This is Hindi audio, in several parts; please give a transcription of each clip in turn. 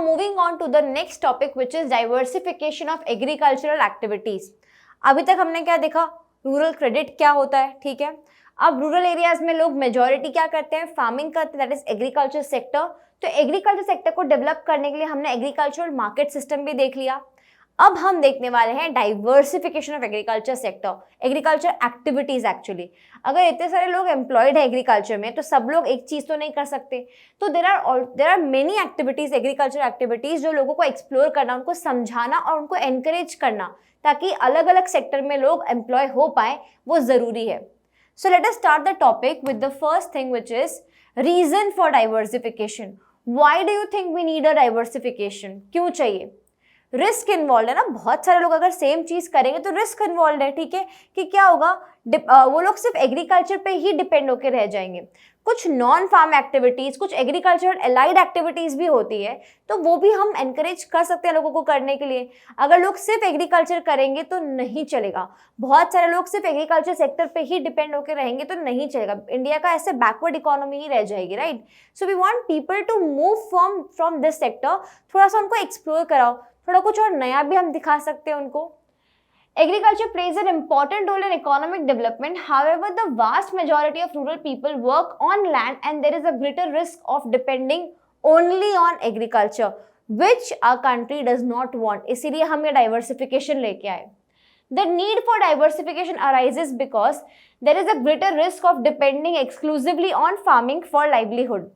moving on to the next topic which is diversification of agricultural activities. अभी तक हमने क्या देखा, रूरल क्रेडिट क्या होता है, ठीक है। अब रूरल एरियाज में लोग मेजॉरिटी क्या करते हैं, फार्मिंग करते हैं, दैट इज एग्रीकल्चर सेक्टर। तो एग्रीकल्चर सेक्टर को डेवलप करने के लिए हमने एग्रीकल्चरल मार्केट सिस्टम भी देख लिया। अब हम देखने वाले हैं diversification of agriculture sector, agriculture activities. Actually अगर इतने सारे लोग एम्प्लॉयड है एग्रीकल्चर में तो सब लोग एक चीज तो नहीं कर सकते, तो there are many activities, agriculture activities जो लोगों को एक्सप्लोर करना, उनको समझाना और उनको एनकरेज करना ताकि अलग अलग सेक्टर में लोग एम्प्लॉय हो पाए, वो जरूरी है। So let us start the topic with the first thing which is reason for diversification. Why do you think we need a diversification, क्यों चाहिए? रिस्क इन्वॉल्व है ना, बहुत सारे लोग अगर सेम चीज करेंगे तो रिस्क इन्वॉल्व है, ठीक है। कि क्या होगा, वो लोग सिर्फ एग्रीकल्चर पे ही डिपेंड होकर रह जाएंगे। कुछ नॉन फार्म एक्टिविटीज, कुछ एग्रीकल्चर एलाइड एक्टिविटीज भी होती है, तो वो भी हम एनकरेज कर सकते हैं लोगों को करने के लिए। अगर लोग सिर्फ एग्रीकल्चर करेंगे तो नहीं चलेगा, बहुत सारे लोग सिर्फ एग्रीकल्चर सेक्टर पे ही डिपेंड होकर रहेंगे तो नहीं चलेगा, इंडिया का ऐसे बैकवर्ड इकोनॉमी ही रह जाएगी, right. So we want people to move from this sector. थोड़ा सा उनको एक्सप्लोर कराओ, थोड़ा कुछ और नया भी हम दिखा सकते हैं उनको। Agriculture plays an important role in economic development. However, the vast majority of rural people work on land and there is a greater risk of depending only on agriculture, which our country does not want. इसीलिए हम ये diversification लेके आए। The need for diversification arises because there is a greater risk of depending exclusively on farming for livelihood.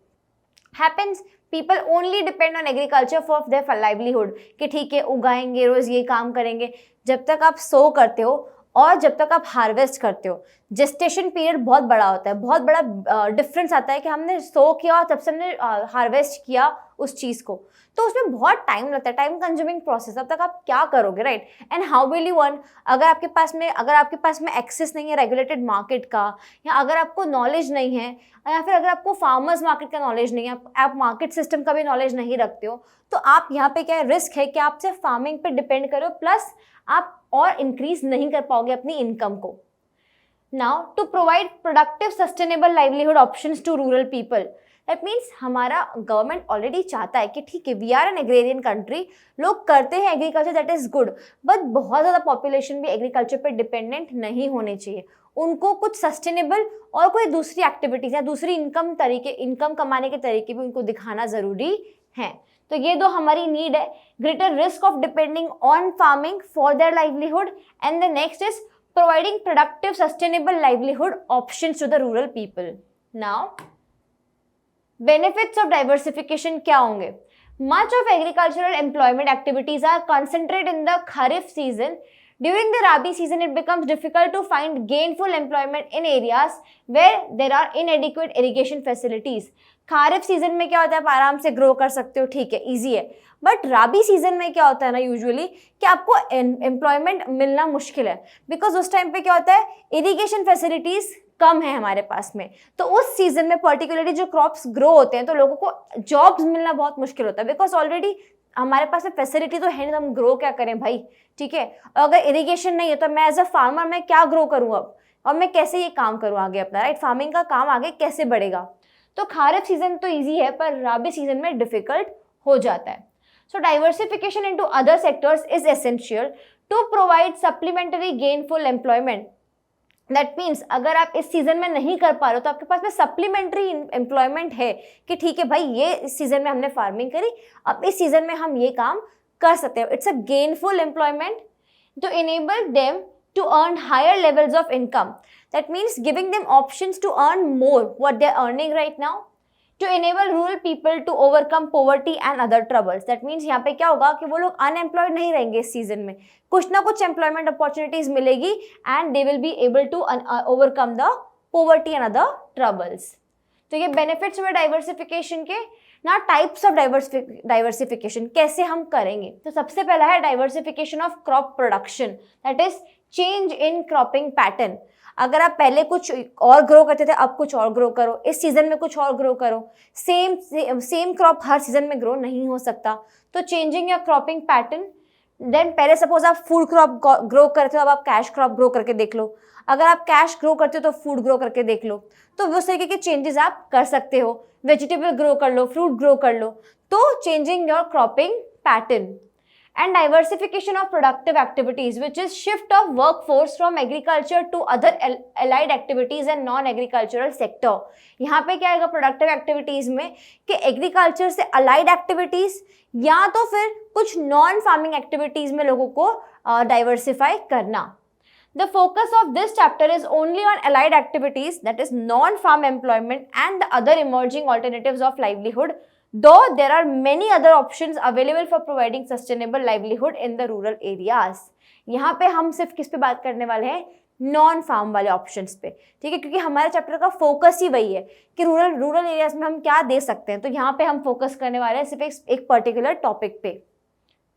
Happens people only depend on agriculture for their livelihood कि ठीक है उगाएंगे, रोज ये काम करेंगे। जब तक आप सो करते हो और जब तक आप हार्वेस्ट करते हो, जेस्टेशन पीरियड बहुत बड़ा होता है, बहुत बड़ा डिफरेंस आता है कि हमने सो किया और तब से हमने हार्वेस्ट किया उस चीज़ को, तो उसमें बहुत टाइम लगता है, टाइम कंज्यूमिंग प्रोसेस। तब तक आप क्या करोगे, right. And how will you earn? अगर आपके पास में एक्सेस नहीं है रेगुलेटेड मार्केट का, या अगर आपको नॉलेज नहीं है, या फिर अगर आपको फार्मर्स मार्केट का नॉलेज नहीं है, आप मार्केट सिस्टम का भी नॉलेज नहीं रखते हो, तो आप यहाँ पे क्या रिस्क है कि आप सिर्फ फार्मिंग पे डिपेंड करो, प्लस आप और इंक्रीज नहीं कर पाओगे अपनी इनकम को। Now to provide productive sustainable livelihood options to rural people, that means हमारा गवर्नमेंट ऑलरेडी चाहता है कि ठीक है we are an agrarian country, लोग करते हैं agriculture, that is good, but बहुत ज़्यादा पॉपुलेशन भी एग्रीकल्चर पे डिपेंडेंट नहीं होने चाहिए। उनको कुछ सस्टेनेबल और कोई दूसरी एक्टिविटीज या दूसरी इनकम कमाने के तरीके भी उनको दिखाना ज़रूरी है। तो ये दो हमारी नीड है, greater risk of depending on farming for their livelihood, and the next is providing productive sustainable livelihood options to the rural people. Now benefits of diversification क्या होंगे? Much of agricultural employment activities are concentrated in the Kharif season. During the Rabi season, it becomes difficult to find gainful employment in areas where there are inadequate irrigation facilities. Kharif season में क्या होता है, आप आराम से ग्रो कर सकते हो, ठीक है, इजी है। बट राबी सीजन में क्या होता है ना यूजुअली कि आपको एम्प्लॉयमेंट मिलना मुश्किल है, बिकॉज उस टाइम पे क्या होता है, इरिगेशन फैसिलिटीज कम है हमारे पास में। तो उस सीजन में पर्टिकुलरली जो क्रॉप्स ग्रो होते हैं तो लोगों को जॉब्स मिलना बहुत मुश्किल होता है, बिकॉज ऑलरेडी हमारे पास में फैसिलिटी तो है नहीं, तो हम ग्रो क्या करें भाई, ठीक है। और अगर इरिगेशन नहीं है तो मैं एज अ फार्मर मैं क्या ग्रो करूँ अब, और मैं कैसे ये काम करूँ आगे अपना, राइट। फार्मिंग का काम आगे कैसे बढ़ेगा? तो खारिफ सीजन तो इजी है पर राबी सीजन में डिफिकल्ट हो जाता है। So diversification into other sectors is essential to provide supplementary gainful employment. That means अगर आप इस सीजन में नहीं कर पा रहे हो तो आपके पास में सप्लीमेंट्री एम्प्लॉयमेंट है कि ठीक है भाई ये इस सीजन में हमने फार्मिंग करी, अब इस सीजन में हम ये काम कर सकते हैं। It's a gainful employment to enable them to earn higher levels of income. That means giving them options to earn more what they are earning right now, to enable rural people to overcome poverty and other troubles. That means यहाँ पे क्या होगा कि वो लोग unemployed नहीं रहेंगे इस सीजन में, कुछ ना कुछ employment opportunities मिलेगी and they will be able to overcome the poverty and other troubles. तो ये benefits हुए डाइवर्सिफिकेशन के। ना टाइप्स ऑफ डाइवर्सिफिकेशन कैसे हम करेंगे, तो सबसे पहला है diversification of crop production, that is change in cropping pattern. अगर आप पहले कुछ और ग्रो करते थे अब कुछ और ग्रो करो, इस सीजन में कुछ और ग्रो करो, सेम क्रॉप हर सीजन में ग्रो नहीं हो सकता, तो changing your cropping pattern. Then पहले सपोज आप फूड क्रॉप ग्रो करते हो, अब आप कैश क्रॉप ग्रो करके देख लो। अगर आप कैश ग्रो करते हो तो फूड ग्रो करके देख लो। तो उस तरीके के चेंजेस आप कर सकते हो। वेजिटेबल ग्रो कर लो, फ्रूट ग्रो कर लो, तो changing your cropping pattern. And diversification of productive activities, which is shift of workforce from agriculture to other allied activities and non-agricultural sector। यहाँ पे क्या आएगा प्रोडक्टिव एक्टिविटीज में कि एग्रीकल्चर से अलाइड एक्टिविटीज या तो फिर कुछ नॉन फार्मिंग एक्टिविटीज में लोगों को डाइवर्सिफाई करना। The focus of this chapter is only on allied activities, that is non-farm employment and the other emerging alternatives of livelihood, though there are many other options available for providing sustainable livelihood in the rural areas। यहाँ पे हम सिर्फ किस पे बात करने वाले हैं, नॉन फार्म वाले ऑप्शंस पे, ठीक है, क्योंकि हमारे चैप्टर का फोकस ही वही है कि रूरल एरियाज में हम क्या दे सकते हैं। तो यहाँ पे हम फोकस करने वाले हैं सिर्फ एक पर्टिकुलर टॉपिक पे।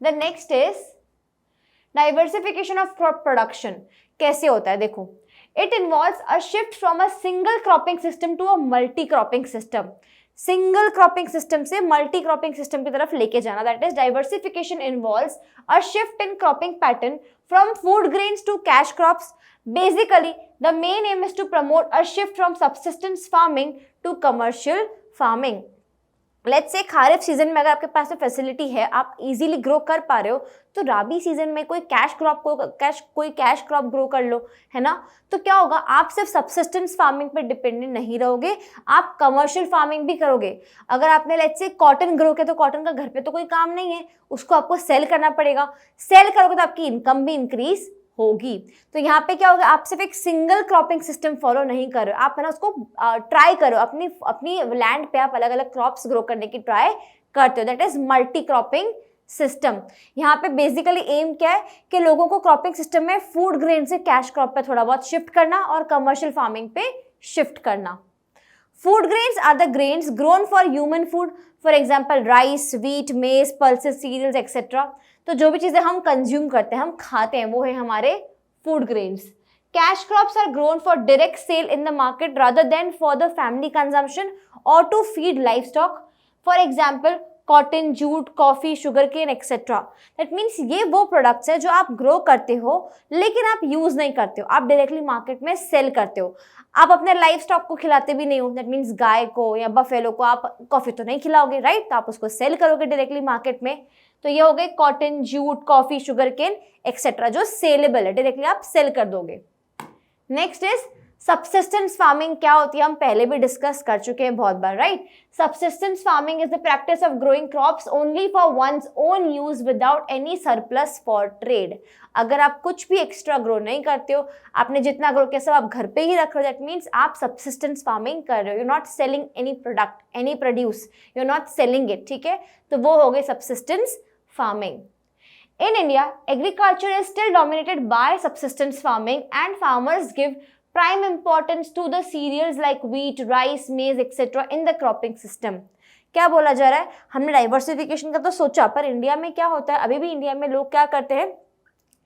The next is diversification of crop production. कैसे होता है देखो, it involves a shift from a single cropping system to a multi cropping system. Single cropping system से मल्टी क्रॉपिंग सिस्टम की तरफ लेके जाना, that is diversification involves a shift in cropping pattern from food grains to cash crops. Basically the main aim is to promote a shift from subsistence farming to commercial farming. Let's say kharif season में अगर आपके पास में फैसिलिटी है, आप इजीली ग्रो कर पा रहे हो, तो राबी सीजन में कोई कैश क्रॉप ग्रो कर लो, है ना। तो क्या होगा, आप सिर्फ सबसिस्टेंस फार्मिंग पर डिपेंडेंट नहीं रहोगे, आप कमर्शियल फार्मिंग भी करोगे। अगर आपने लेट्स से कॉटन ग्रो किया तो कॉटन का घर पे तो कोई काम नहीं है, उसको आपको सेल करना पड़ेगा। सेल करोगे तो आपकी इनकम भी इंक्रीज होगी। तो यहाँ पे क्या होगा, आप सिर्फ एक सिंगल क्रॉपिंग सिस्टम फॉलो नहीं कर रहे हो, आप है ना उसको ट्राई करो, अपनी लैंड पे आप अलग अलग क्रॉप्स ग्रो करने की ट्राई करते हो, that is multi cropping system. यहाँ पे बेसिकली एम क्या है कि लोगों को क्रॉपिंग सिस्टम में फूड ग्रेन से कैश क्रॉप पे थोड़ा बहुत शिफ्ट करना और कमर्शियल फार्मिंग पे शिफ्ट करना। Food grains are the grains grown for human food, for example rice, wheat, maize, pulses, cereals, etc. तो जो भी चीजें हम कंज्यूम करते हैं, हम खाते हैं, वो है हमारे food grains. Cash crops are grown for direct sale in the market rather than for the family consumption और to feed livestock. For example cotton, jute, coffee, sugar cane etcetera. That means ये वो प्रोडक्ट्स है जो आप ग्रो करते हो लेकिन आप यूज नहीं करते हो, आप डायरेक्टली मार्केट में सेल करते हो। आप अपने लाइफ स्टॉक को खिलाते भी नहीं हो, दैट मीन्स गाय को या बफेलो को आप कॉफी तो नहीं खिलाओगे, राइट, तो आप उसको सेल करोगे डायरेक्टली मार्केट में। तो ये हो गए cotton, jute, coffee, sugar cane etcetera जो सेलेबल है, डायरेक्टली आप सेल कर दोगे। Next is subsistence farming. क्या होती है हम पहले भी डिस्कस कर चुके हैं बहुत बार, right. Subsistence farming is the practice of growing crops only for one's own use without any surplus for trade. अगर आप कुछ भी एक्स्ट्रा ग्रो नहीं करते हो, आपने जितना ग्रो किया सब आप घर पे ही रख रहे हो, दैट मीन्स आप सबसिस्टेंस फार्मिंग कर रहे हो, you not selling any product, any produce, you not selling it, ठीक है। तो वो हो गए subsistence farming. In India, agriculture is still dominated by subsistence farming and farmers give prime importance to the cereals like wheat, rice, maize, etc. in the cropping system। क्या बोला जा रहा है, हमने डाइवर्सिफिकेशन का तो सोचा, पर इंडिया में क्या होता है, अभी भी इंडिया में लोग क्या करते हैं,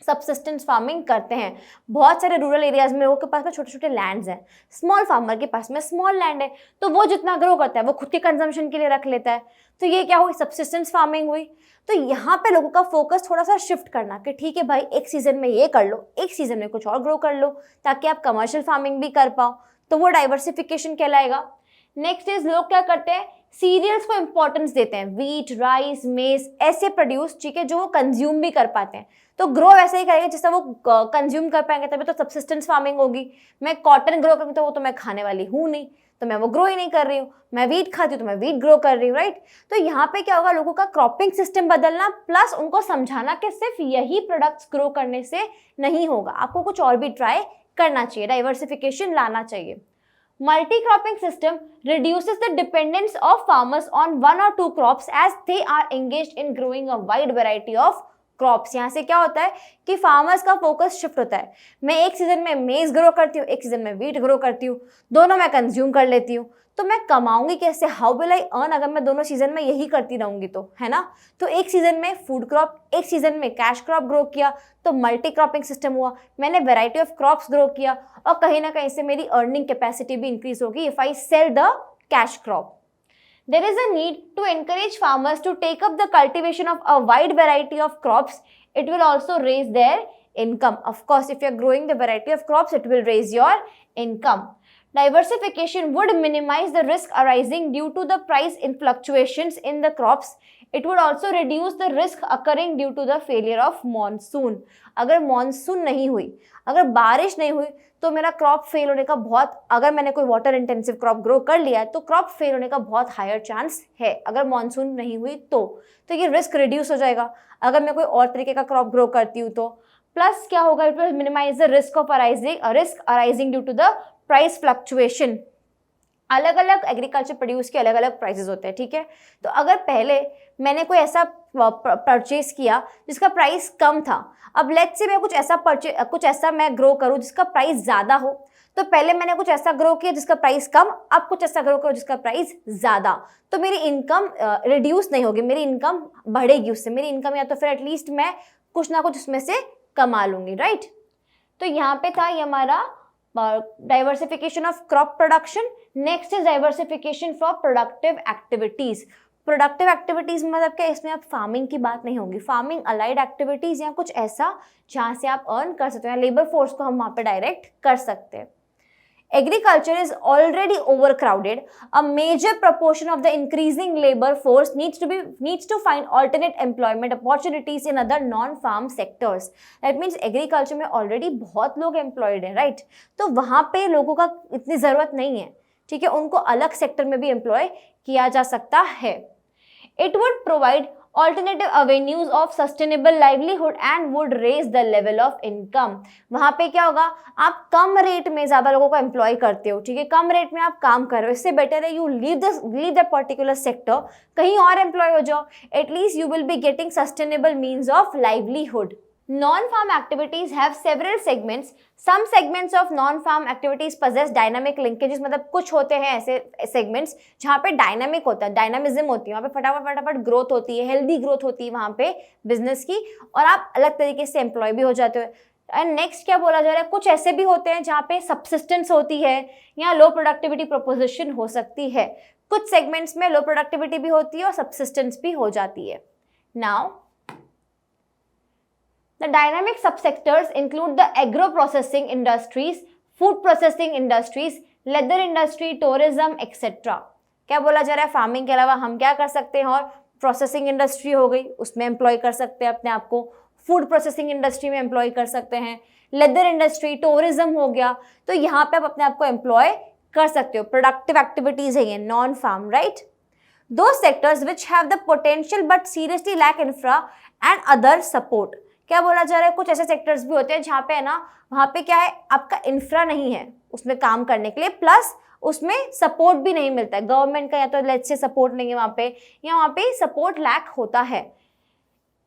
सबसिस्टेंस फार्मिंग करते हैं। बहुत सारे रूरल एरियाज में लोगों के पास में छोटे छोटे लैंड्स हैं, स्मॉल फार्मर के पास में स्मॉल लैंड है, तो वो जितना ग्रो करता है वो खुद के कंजम्पशन के लिए रख लेता है। तो ये क्या हुई, सबसिस्टेंस फार्मिंग हुई। तो यहाँ पे लोगों का फोकस थोड़ा सा शिफ्ट करना कि ठीक है भाई, एक सीजन में ये कर लो, एक सीजन में कुछ और ग्रो कर लो, ताकि आप कमर्शियल फार्मिंग भी कर पाओ, तो वो डाइवर्सिफिकेशन कहलाएगा। नेक्स्ट इज लोग क्या करते हैं, सीरियल्स को इंपॉर्टेंस देते हैं, वीट, राइस, मेज ऐसे प्रोड्यूस, ठीक है, जो वो कंज्यूम भी कर पाते हैं। तो ग्रो वैसे ही करेंगे जिससे वो कंज्यूम कर पाएंगे, तभी तो सबसिस्टेंस फार्मिंग होगी। मैं कॉटन ग्रो करूँ तो वो तो मैं खाने वाली हूँ नहीं, तो मैं वो ग्रो ही नहीं कर रही हूँ। मैं वीट खाती हूँ तो मैं वीट ग्रो कर रही हूँ, राइट। तो यहाँ पे क्या होगा, लोगों का क्रॉपिंग सिस्टम बदलना प्लस उनको समझाना कि सिर्फ यही प्रोडक्ट्स ग्रो करने से नहीं होगा, आपको कुछ और भी ट्राई करना चाहिए, डाइवर्सिफिकेशन लाना चाहिए। Multi-cropping system reduces the dependence of farmers on one or two crops as they are engaged in growing a wide variety of crops। यहाँ से क्या होता है कि फार्मर्स का फोकस शिफ्ट होता है, मैं एक सीजन में मेज ग्रो करती हूँ, एक सीजन में वीट ग्रो करती हूँ, दोनों मैं कंज्यूम कर लेती हूँ, तो मैं कमाऊंगी कैसे, हाउ विल आई अर्न अगर मैं दोनों सीजन में यही करती रहूंगी, तो है ना। तो एक सीजन में फूड क्रॉप, एक सीजन में कैश क्रॉप ग्रो किया, तो मल्टी क्रॉपिंग सिस्टम हुआ, मैंने वेराइटी ऑफ क्रॉप्स ग्रो किया और कहीं ना कहीं से मेरी अर्निंग कैपेसिटी भी इंक्रीज होगी if I sell the cash crop. There is a need to encourage farmers to take up the cultivation of a wide variety of crops it will also raise their income. Of course, if you are growing the variety of crops, it will raise your income. Diversification would minimize the risk arising due to the price in fluctuations in the crops. It would also reduce the risk occurring due to the failure of monsoon. अगर मॉनसून नहीं हुई, अगर बारिश नहीं हुई, तो मेरा क्रॉप फेल होने का बहुत, अगर मैंने कोई वाटर इंटेंसिव क्रॉप ग्रो कर लिया है तो क्रॉप फेल होने का बहुत हायर चांस है अगर मॉनसून नहीं हुई तो ये रिस्क रिड्यूस हो जाएगा अगर मैं कोई और तरीके का क्रॉप ग्रो करती हूँ तो। प्लस क्या होगा, it will minimise the risk arising due to the price fluctuation. अलग अलग एग्रीकल्चर प्रोड्यूस के अलग अलग प्राइसेस होते हैं, ठीक है। तो अगर पहले मैंने कोई ऐसा परचेज किया जिसका प्राइस कम था, अब लेट्स से मैं कुछ ऐसा मैं ग्रो करूं जिसका प्राइस ज़्यादा हो, तो पहले मैंने कुछ ऐसा ग्रो किया जिसका प्राइस कम, अब कुछ ऐसा ग्रो करो जिसका प्राइस ज़्यादा, तो मेरी इनकम रिड्यूस नहीं होगी, मेरी इनकम बढ़ेगी उससे, मेरी इनकम या तो फिर एटलीस्ट मैं कुछ ना कुछ उसमें से कमा लूँगी, राइट। तो यहाँ पे था ये हमारा diversification of crop production. Next is diversification for productive activities. Productive activities मतलब क्या, इसमें अब फार्मिंग की बात नहीं होगी, फार्मिंग अलाइड एक्टिविटीज या कुछ ऐसा जहाँ से आप अर्न कर सकते हो, या लेबर फोर्स को हम वहाँ पे डायरेक्ट कर सकते हैं। Agriculture is already overcrowded. A major proportion of the increasing labor force needs to find alternate employment opportunities in other non-farm sectors. That means agriculture में already बहुत लोग employed हैं, right? तो वहाँ पे लोगों का इतनी ज़रूरत नहीं है, ठीक है, उनको अलग सेक्टर में भी एम्प्लॉय किया जा सकता है। It would provide alternative avenues of sustainable livelihood and would raise the level of income. वहाँ पे क्या होगा, आप कम रेट में ज़्यादा लोगों को एम्प्लॉय करते हो, ठीक है, कम रेट में आप काम कर रहे हो, इससे बेटर है you leave that particular sector, कहीं और एम्प्लॉय हो जाओ, at least you will be getting sustainable means of livelihood. Non-farm activities have several segments. Some segments of non-farm activities possess dynamic linkages. मतलब कुछ होते हैं ऐसे segments जहाँ पे डायनामिक होता है, डायनामिज्म होती है, वहाँ पे फटाफट ग्रोथ होती है, हेल्दी ग्रोथ होती है वहाँ पे बिजनेस की, और आप अलग तरीके से एम्प्लॉय भी हो जाते हो। एंड नेक्स्ट क्या बोला जा रहा है, कुछ ऐसे भी होते हैं जहाँ पे सब्सिस्टेंस होती है या लो प्रोडक्टिविटी प्रोपोजिशन हो सकती है। कुछ सेगमेंट्स में लो प्रोडक्टिविटी भी होती है और सब्सिस्टेंस भी हो जाती है। Now the dynamic subsectors include the agro-processing industries, food processing industries, leather industry, tourism, etc. क्या बोला जा रहा है, फार्मिंग के अलावा हम क्या कर सकते हैं, और प्रोसेसिंग इंडस्ट्री हो गई, उसमें एम्प्लॉय कर सकते हैं अपने आप को, फूड प्रोसेसिंग इंडस्ट्री में एम्प्लॉय कर सकते हैं, लेदर इंडस्ट्री, टूरिज्म हो गया, तो यहाँ पे आप अपने आप को एम्प्लॉय कर सकते हो। प्रोडक्टिव एक्टिविटीज है ये, non farm, right. Those sectors which have the potential but seriously lack infra and other support. क्या बोला जा रहा है, कुछ ऐसे सेक्टर्स भी होते हैं जहाँ पे है ना, वहाँ पे क्या है, आपका इंफ्रा नहीं है उसमें काम करने के लिए, प्लस उसमें सपोर्ट भी नहीं मिलता है गवर्नमेंट का, या तो लेट्स से सपोर्ट नहीं है वहाँ पे, या वहाँ पे सपोर्ट लैक होता है।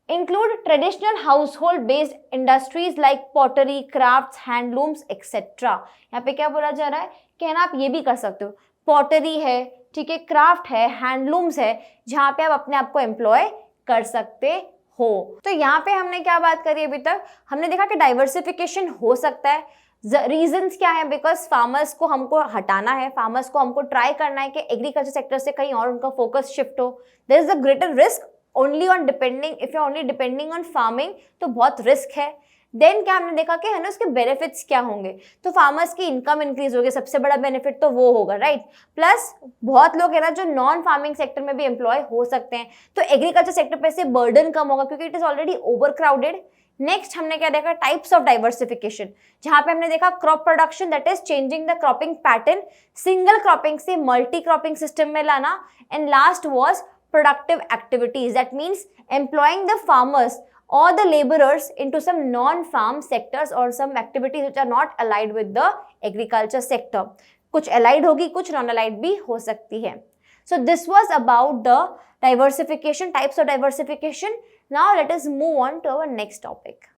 Include traditional house hold based industries like pottery, crafts, handlooms etcetera. यहाँ पे क्या बोला जा रहा है कि है ना, आप ये भी कर सकते हो, पॉटरी है, ठीक है, क्राफ्ट है, हैंडलूम्स है, जहाँ पे आप अपने आप को एम्प्लॉय कर सकते हो। तो यहाँ पे हमने क्या बात करी अभी तक, हमने देखा कि डाइवर्सिफिकेशन हो सकता है। रीजंस क्या है, बिकॉज फार्मर्स को हमको हटाना है, फार्मर्स को हमको ट्राई करना है कि एग्रीकल्चर सेक्टर से कहीं और उनका फोकस शिफ्ट हो। There is a greater risk only on depending, if you only depending on farming, तो बहुत रिस्क है। देन क्या हमने देखा कि है ना, उसके बेनिफिट्स क्या होंगे, तो फार्मर्स की इनकम इंक्रीज होगी, सबसे बड़ा बेनिफिट तो वो होगा, राइट। प्लस बहुत लोग है ना जो नॉन फार्मिंग सेक्टर में भी एम्प्लॉय हो सकते हैं, तो एग्रीकल्चर सेक्टर पे से बर्डन कम होगा क्योंकि it is already over crowded. Next हमने क्या देखा, टाइप्स ऑफ डाइवर्सिफिकेशन, जहां पे हमने देखा crop production, that is changing the cropping pattern, single cropping से मल्टी क्रॉपिंग सिस्टम में लाना, and last was productive activities, that means employing the farmers or the laborers into some non-farm sectors or some activities which are not allied with the agriculture sector. कुछ allied होगी, कुछ non-allied भी हो सकती है. So this was about the diversification, types of diversification. Now let us move on to our next topic.